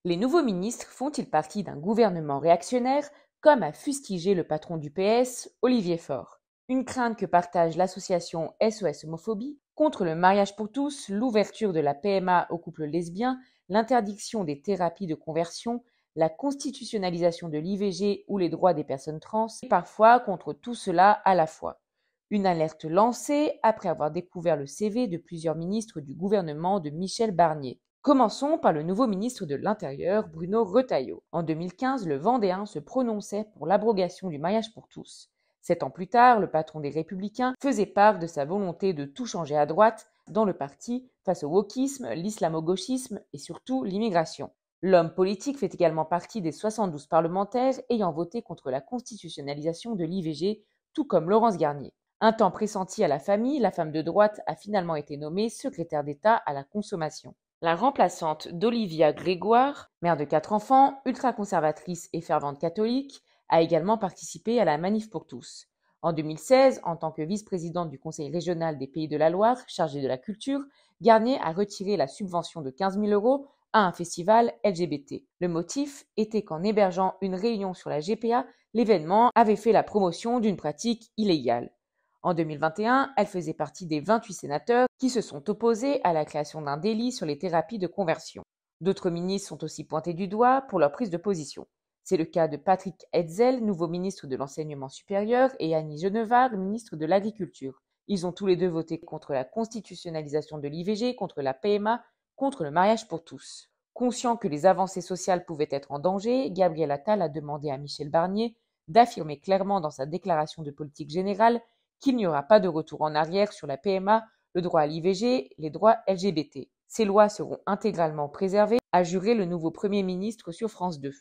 Les nouveaux ministres font-ils partie d'un gouvernement réactionnaire, comme a fustigé le patron du PS, Olivier Faure? Une crainte que partage l'association SOS Homophobie contre le mariage pour tous, l'ouverture de la PMA aux couples lesbiens, l'interdiction des thérapies de conversion, la constitutionnalisation de l'IVG ou les droits des personnes trans, et parfois contre tout cela à la fois. Une alerte lancée après avoir découvert le CV de plusieurs ministres du gouvernement de Michel Barnier. Commençons par le nouveau ministre de l'Intérieur, Bruno Retailleau. En 2015, le Vendéen se prononçait pour l'abrogation du mariage pour tous. 7 ans plus tard, le patron des Républicains faisait part de sa volonté de tout changer à droite dans le parti face au wokisme, l'islamo-gauchisme et surtout l'immigration. L'homme politique fait également partie des 72 parlementaires ayant voté contre la constitutionnalisation de l'IVG, tout comme Laurence Garnier. Un temps pressenti à la famille, la femme de droite a finalement été nommée secrétaire d'État à la consommation. La remplaçante d'Olivia Grégoire, mère de 4 enfants, ultra-conservatrice et fervente catholique, a également participé à la Manif pour tous. En 2016, en tant que vice-présidente du Conseil régional des Pays de la Loire, chargée de la culture, Garnier a retiré la subvention de 15 000 € à un festival LGBT. Le motif était qu'en hébergeant une réunion sur la GPA, l'événement avait fait la promotion d'une pratique illégale. En 2021, elle faisait partie des 28 sénateurs qui se sont opposés à la création d'un délit sur les thérapies de conversion. D'autres ministres sont aussi pointés du doigt pour leur prise de position. C'est le cas de Patrick Hetzel, nouveau ministre de l'Enseignement supérieur, et Annie Genevard, ministre de l'Agriculture. Ils ont tous les deux voté contre la constitutionnalisation de l'IVG, contre la PMA, contre le mariage pour tous. Conscient que les avancées sociales pouvaient être en danger, Gabriel Attal a demandé à Michel Barnier d'affirmer clairement dans sa déclaration de politique générale qu'il n'y aura pas de retour en arrière sur la PMA, le droit à l'IVG, les droits LGBT. Ces lois seront intégralement préservées, a juré le nouveau Premier ministre sur France 2.